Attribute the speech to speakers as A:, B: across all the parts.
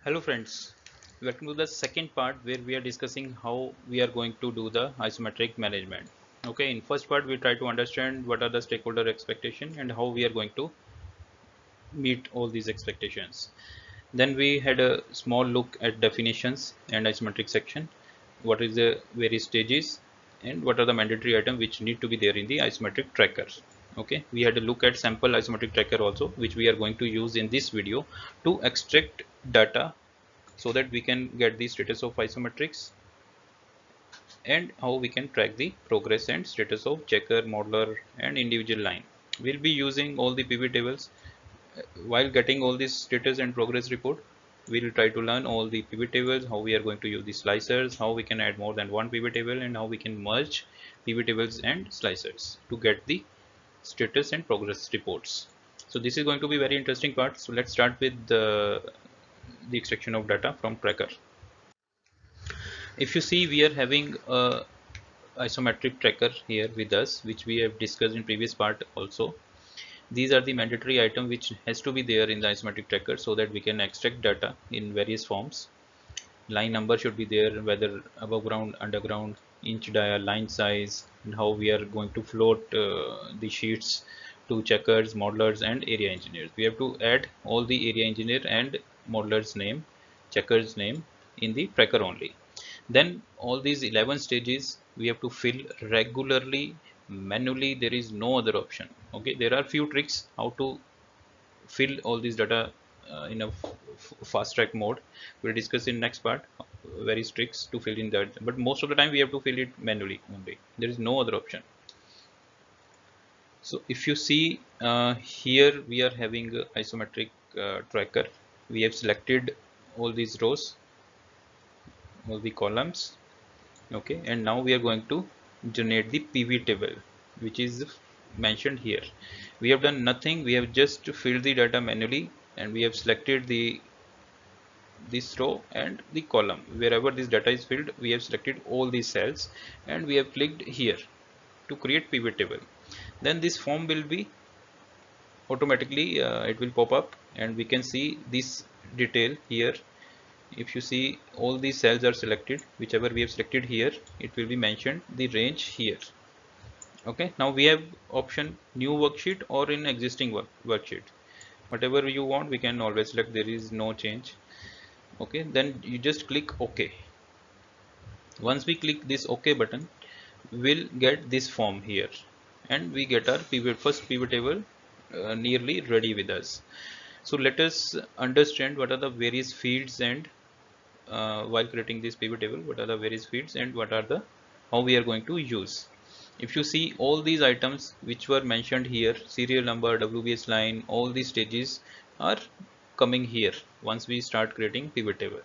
A: Hello friends, welcome to the second part where we are discussing how we are going to do the isometric management. Okay, in first part we try to understand what are the stakeholder expectation and how we are going to meet all these expectations. Then we had a small look at definitions and isometric section, what is the various stages and what are the mandatory items which need to be there in the isometric tracker. Okay, we had a look at sample isometric tracker also, which we are going to use in this video to extract data so that we can get the status of isometrics and how we can track the progress and status of checker, modeler and individual line. We'll be using all the pivot tables. While getting all this status and progress report, we'll try to learn all the pivot tables, how we are going to use the slicers, how we can add more than one pivot table and how we can merge pivot tables and slicers to get the status and progress reports. So this is going to be very interesting part. So let's start with the extraction of data from tracker. If you see, we are having a isometric tracker here with us, which we have discussed in previous part also. These are the mandatory item which has to be there in the isometric tracker so that we can extract data in various forms. Line number should be there, whether above ground, underground, inch dia, line size, and how we are going to float the sheets to checkers, modelers and area engineers. We have to add all the area engineer and modeler's name, checkers name in the tracker only. Then all these 11 stages we have to fill regularly, manually. There is no other option. Okay, there are few tricks how to fill all these data in a fast track mode. We'll discuss in next part various tricks to fill in that, but most of the time we have to fill it manually only. There is no other option. So if you see here we are having a isometric tracker. We have selected all these rows, all the columns. Okay, and now we are going to generate the PV table which is mentioned here. We have done nothing, we have just filled the data manually and we have selected this row and the column. Wherever this data is filled, we have selected all these cells and we have clicked here to create pivot table. Then this form will be automatically it will pop up and we can see this detail here. If you see, all these cells are selected, whichever we have selected here, it will be mentioned the range here. Okay, now we have option new worksheet or in existing worksheet, whatever you want we can always select, there is no change. Okay, then you just click OK. Once we click this OK button, we'll get this form here and we get our first pivot table nearly ready with us. So let us understand what are the various fields and while creating this pivot table, what are the various fields and what are the how we are going to use. If you see, all these items which were mentioned here, serial number, WBS line, all these stages are coming here once we start creating pivot table.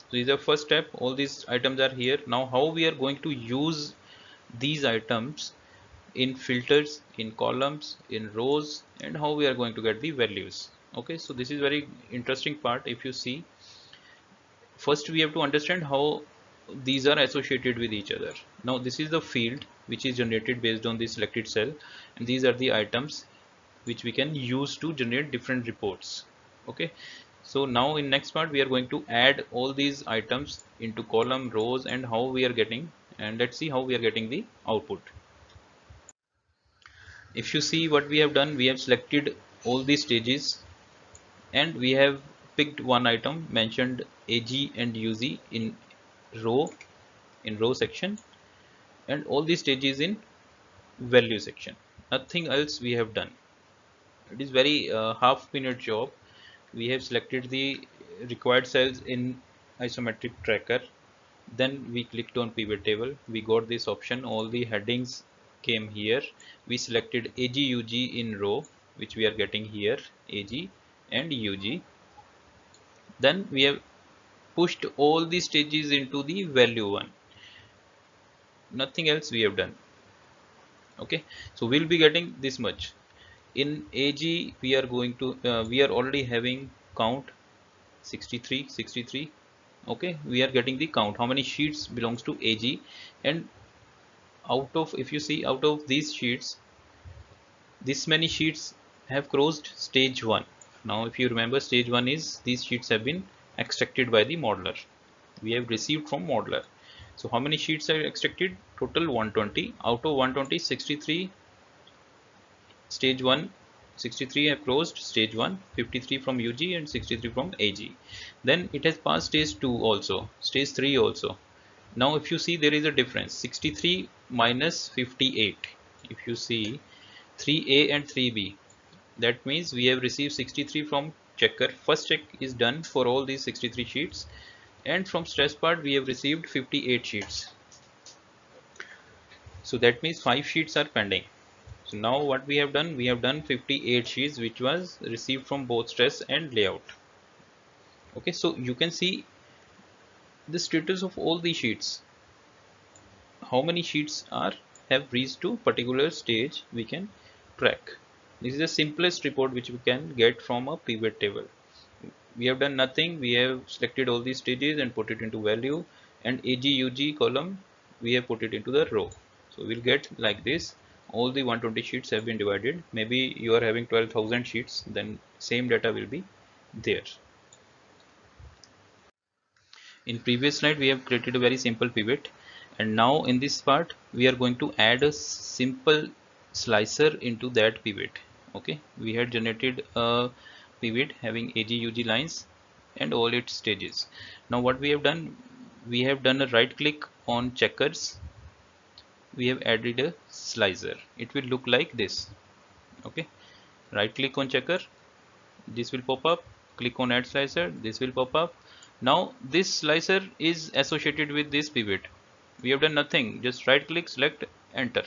A: So this is the first step, all these items are here. Now how we are going to use these items in filters, in columns, in rows, and how we are going to get the values. Okay, so this is very interesting part. If you see, first we have to understand how these are associated with each other. Now this is the field which is generated based on the selected cell, and these are the items which we can use to generate different reports. Okay, so now in next part we are going to add all these items into column, rows, and how we are getting, and let's see how we are getting the output. If you see what we have done, we have selected all these stages and we have picked one item mentioned AG and UZ row in row section, and all these stages in value section. Nothing else we have done. It is very half-minute job. We have selected the required cells in isometric tracker. Then we clicked on pivot table. We got this option. All the headings came here. We selected AG UG in row, which we are getting here, AG and UG. Then we have pushed all the stages into the value one. Nothing else we have done. Okay, so we'll be getting this much. In AG we are going to we are already having count 63. Okay, we are getting the count how many sheets belongs to AG, and out of, if you see, out of these sheets, this many sheets have crossed stage 1. Now if you remember, stage 1 is these sheets have been extracted by the modeler. We have received from modeler. So how many sheets are extracted? Total 120. Out of 120, 63 stage 1, 63 have closed stage 1, 53 from UG and 63 from AG. Then it has passed stage 2 also, stage 3 also. Now if you see, there is a difference, 63 minus 58. If you see 3A and 3B, that means we have received 63 from checker. First check is done for all these 63 sheets, and from stress part we have received 58 sheets. So that means 5 sheets are pending. So now what we have done, we have done 58 sheets which was received from both stress and layout. Okay, so you can see the status of all the sheets. How many sheets are have reached to particular stage, we can track. This is the simplest report which we can get from a pivot table. We have done nothing, we have selected all these stages and put it into value, and AGUG column we have put it into the row. So we'll get like this. All the 120 sheets have been divided. Maybe you are having 12,000 sheets, then same data will be there. In previous slide we have created a very simple pivot, and now in this part we are going to add a simple slicer into that pivot. Okay, we had generated a pivot having AGUG lines and all its stages. Now what we have done, we have done a right click on checkers, we have added a slicer. It will look like this. Okay, right click on checker, this will pop up. Click on add slicer, this will pop up. Now this slicer is associated with this pivot. We have done nothing, just right click, select, enter.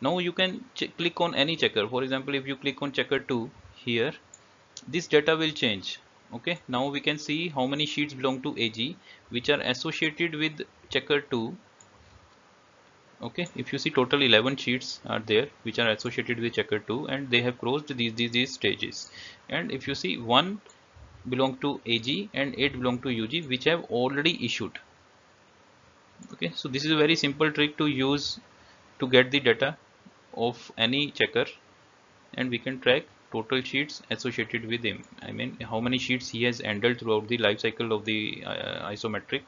A: Now you can click on any checker. For example, if you click on checker 2 here, this data will change. Okay, now we can see how many sheets belong to AG which are associated with checker 2. Okay, if you see, total 11 sheets are there which are associated with checker 2, and they have crossed these stages. And if you see, 1 belong to AG and 8 belong to UG which have already issued. Okay, so this is a very simple trick to use to get the data of any checker, and we can track total sheets associated with him. I mean, how many sheets he has handled throughout the life cycle of the isometric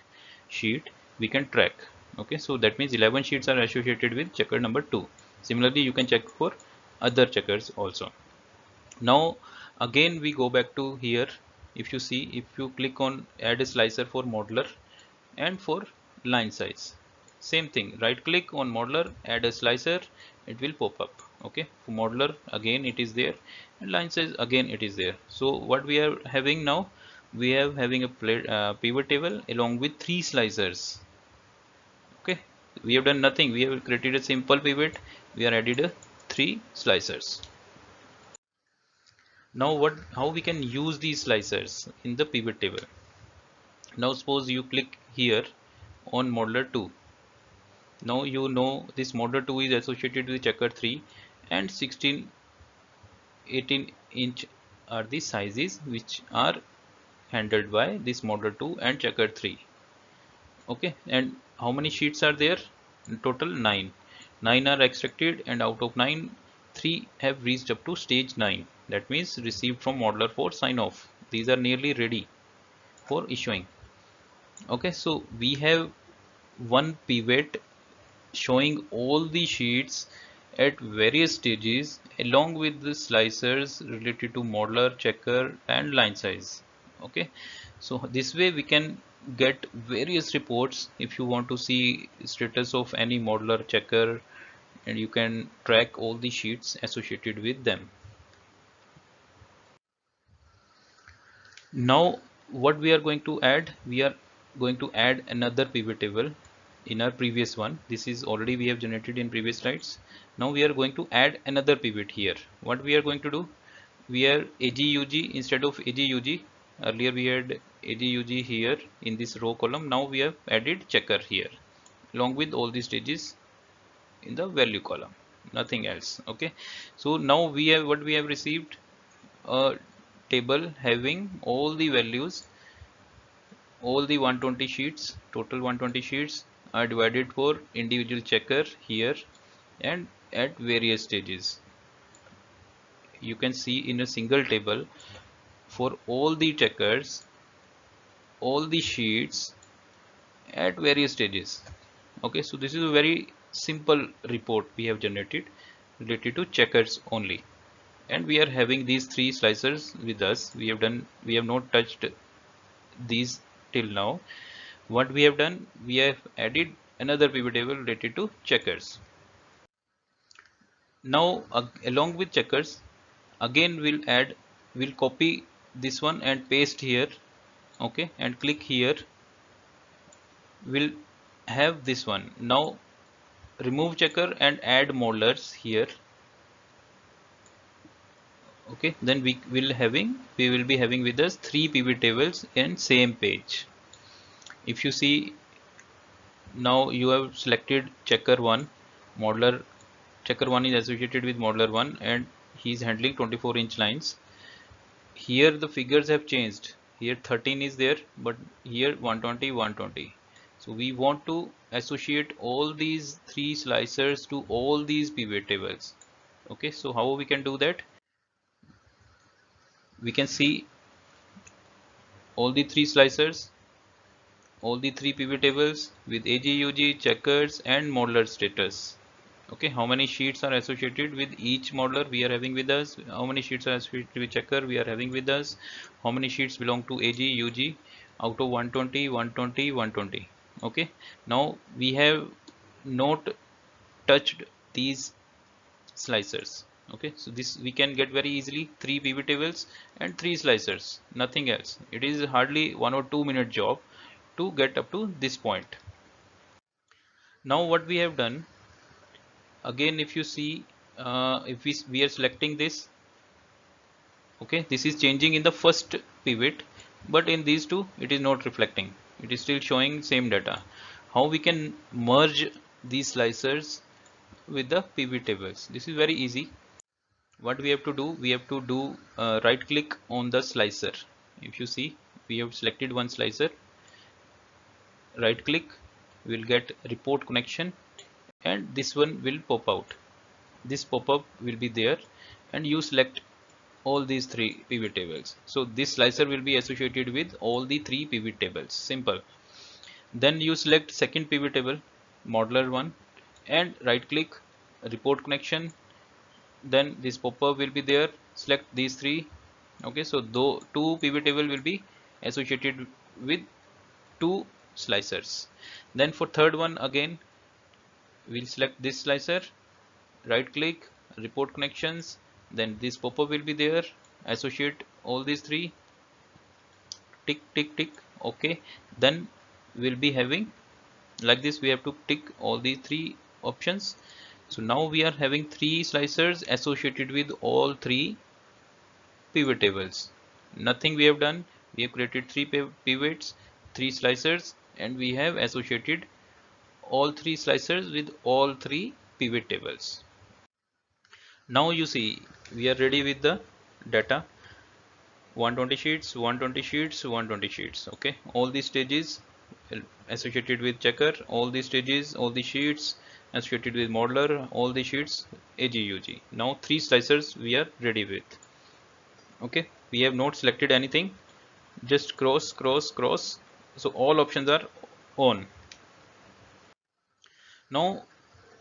A: sheet, we can track. Okay, so that means 11 sheets are associated with checker number 2. Similarly, you can check for other checkers also. Now again we go back to here. If you see, if you click on add a slicer for modeler and for line size, same thing, right click on modeler, add a slicer, it will pop up. Okay, for modeler again it is there, and line size again it is there. So what we are having now, we are having a pivot table along with 3 slicers. Okay, we have done nothing, we have created a simple pivot, we are added a 3 slicers. Now how we can use these slicers in the pivot table. Now suppose you click here on modeler 2. Now you know this modeler 2 is associated with checker 3, and 16, 18 inch are the sizes which are handled by this modeler 2 and checker 3. Okay, and how many sheets are there? In total 9. 9 are extracted, and out of 9, 3 have reached up to stage 9. That means received from modeler for sign off. These are nearly ready for issuing. Okay, so we have one pivot showing all the sheets at various stages along with the slicers related to modeler, checker and line size. Okay, so this way we can get various reports if you want to see status of any modeler, checker, and you can track all the sheets associated with them. Now what we are going to add, we are going to add another pivot table in our previous one. This is already we have generated in previous slides. Now we are going to add another pivot here. What we are going to do, we are AGUG instead of AGUG. Earlier we had AGUG here in this row column. Now we have added checker here along with all the stages in the value column, nothing else. Okay, so now we have what we have received, a table having all the values, all the 120 sheets, total 120 sheets are divided for individual checker here and at various stages. You can see in a single table for all the checkers all the sheets at various stages. Okay, so this is a very simple report we have generated related to checkers only, and we are having these three slicers with us. We have not touched these till now. What we have done, we have added another pivot table related to checkers. Now along with checkers, again we'll copy this one and paste here. Okay, and click here. We'll have this one. Now remove checker and add modelers here. Okay, then we will be having with us three pivot tables in same page. If you see, now you have selected checker 1, modeler checker 1 is associated with modeler 1 and he is handling 24-inch lines. Here the figures have changed. Here 13 is there, but here 120, 120. So we want to associate all these three slicers to all these pivot tables. Okay, so how we can do that? We can see all the three slicers, all the three pivot tables with AGUG, checkers and modeler status. Okay, how many sheets are associated with each modeler we are having with us, how many sheets are associated with checker we are having with us, how many sheets belong to AGUG out of 120, 120, 120. Okay, now we have not touched these slicers. Okay, so this we can get very easily, three pivot tables and three slicers, nothing else. It is hardly 1 or 2 minute job to get up to this point. Now what we have done, again if you see, if we are selecting this, okay, this is changing in the first pivot, but in these two it is not reflecting, it is still showing same data. How we can merge these slicers with the pivot tables? This is very easy. What we have to do, we have to do right click on the slicer. If you see, we have selected one slicer, right click, we will get report connection and this one will pop out. This pop-up will be there and you select all these three pivot tables. So this slicer will be associated with all the three pivot tables. Simple. Then you select second pivot table, modeler one, and right click, report connection. Then this pop-up will be there. Select these three. Okay, so though two pivot table will be associated with two slicers. Then for third one again, we'll select this slicer, right click, report connections, then this pop-up will be there, associate all these three, tick tick tick. Okay, then we'll be having like this, we have to tick all these three options. So now we are having three slicers associated with all three pivot tables. Nothing we have done, we have created three pivots, three slicers, and we have associated all three slicers with all three pivot tables. Now you see, we are ready with the data. 120 sheets, 120 sheets, 120 sheets. Okay, all these stages associated with checker, all these stages, all the sheets associated with modeler, all the sheets AGUG. Now three slicers we are ready with. Okay, we have not selected anything, just cross cross cross, so all options are on. Now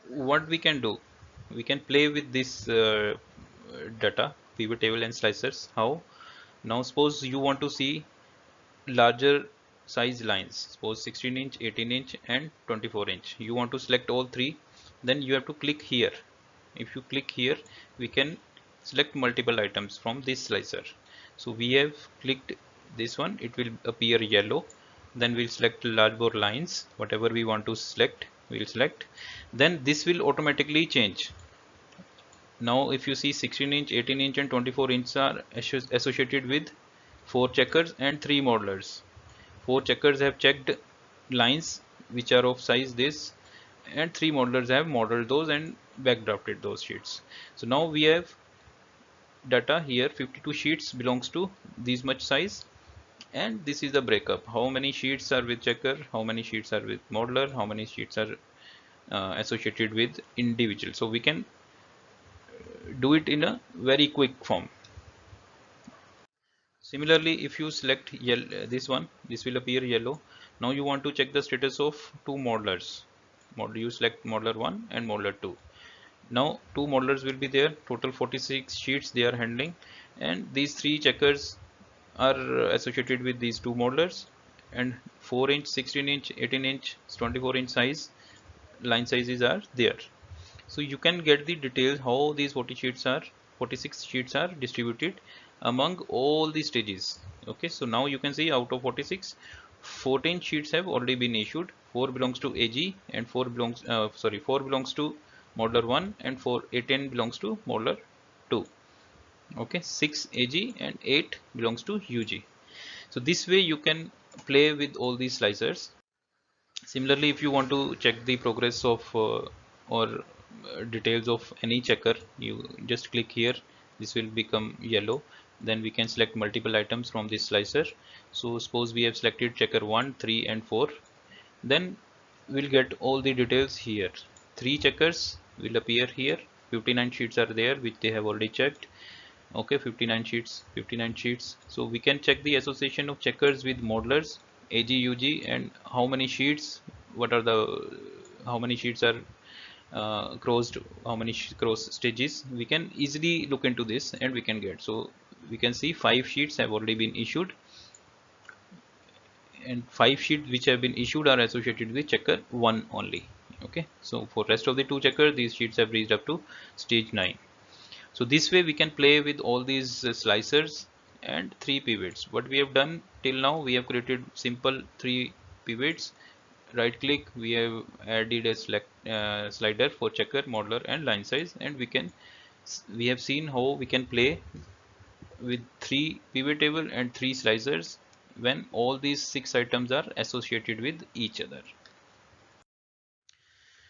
A: what we can do, we can play with this data, pivot table and slicers. How? Now suppose you want to see larger size lines, suppose 16 inch, 18 inch and 24 inch. You want to select all three, then you have to click here. If you click here, we can select multiple items from this slicer. So we have clicked this one, it will appear yellow. Then we'll select large bore lines, whatever we want to select, we'll select. Then this will automatically change. Now if you see 16 inch, 18 inch and 24 inch are associated with 4 checkers and 3 modelers. 4 checkers have checked lines which are of size this, and 3 modelers have modeled those and backdrafted those sheets. So now we have data here, 52 sheets belongs to this much size, and this is the breakup. How many sheets are with checker, how many sheets are with modeler, how many sheets are associated with individual. So we can do it in a very quick form. Similarly, if you select this one, this will appear yellow. Now you want to check the status of two modelers. You select modeler 1 and modeler 2. Now two modelers will be there, total 46 sheets they are handling, and these three checkers are associated with these two modelers, and 4-inch, 16-inch, 18-inch, 24-inch size line sizes are there. So you can get the details how these 46 sheets are distributed among all the stages. Okay, so now you can see out of 46, 14 sheets have already been issued. 4 belongs to AG and 4 belongs to modeler 1 and 18 belongs to modeler 2. Okay, 6 AG and 8 belongs to UG. So this way you can play with all these slicers. Similarly, if you want to check the progress of or details of any checker, you just click here. This will become yellow. Then we can select multiple items from this slicer. So suppose we have selected checker 1, 3 and 4. Then we'll get all the details here. 3 checkers will appear here. 59 sheets are there which they have already checked. Okay, 59 sheets, 59 sheets. So we can check the association of checkers with modelers AG, UG, and how many sheets, how many sheets are crossed, how many cross stages. We can easily look into this and we can get. So we can see 5 sheets have already been issued, and 5 sheets which have been issued are associated with checker 1 only. Okay, so for rest of the 2 checkers, these sheets have reached up to stage 9. So this way we can play with all these slicers and 3 pivots. What we have done till now, we have created simple 3 pivots. Right click, we have added a slider for checker, modeler and line size, and we have seen how we can play with 3 pivot table and 3 slicers when all these 6 items are associated with each other.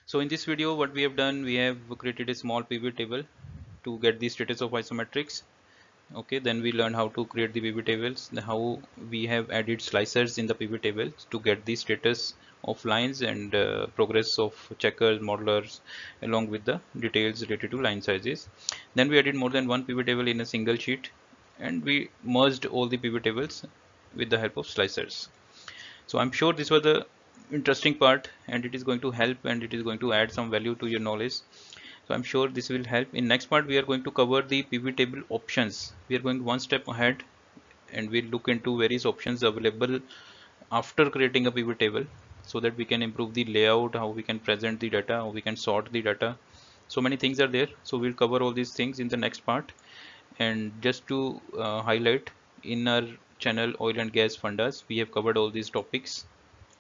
A: So in this video, what we have done, we have created a small pivot table to get the status of isometrics. Okay, then we learn how to create the pivot tables, how we have added slicers in the pivot tables to get the status of lines and progress of checkers, modelers, along with the details related to line sizes. Then we added more than one pivot table in a single sheet, and we merged all the pivot tables with the help of slicers. So I'm sure this was the interesting part, and it is going to help and it is going to add some value to your knowledge. So I'm sure this will help. In next part, we are going to cover the pivot table options. We are going one step ahead and we'll look into various options available after creating a pivot table, so that we can improve the layout, how we can present the data, how we can sort the data. So many things are there. So we'll cover all these things in the next part. And just to highlight, in our channel Oil and Gas Fundas, we have covered all these topics.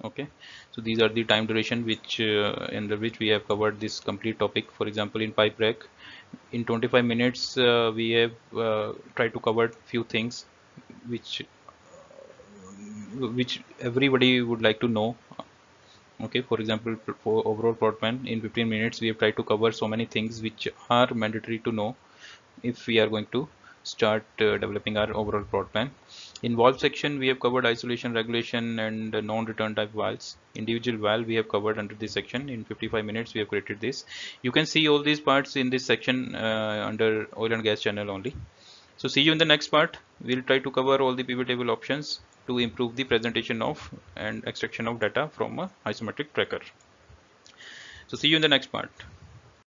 A: Okay, so these are the time duration which which we have covered this complete topic. For example, in pipe rack, in 25 minutes we have tried to cover few things which everybody would like to know. Okay, for example, for overall plot plan, in 15 minutes we have tried to cover so many things which are mandatory to know if we are going to start developing our overall plot plan. In valve section, we have covered isolation, regulation and non-return type valves. Individual valve we have covered under this section. In 55 minutes we have created this. You can see all these parts in this section under oil and gas channel only. So see you in the next part. We'll try to cover all the pivot table options to improve the presentation of and extraction of data from a isometric tracker. So see you in the next part.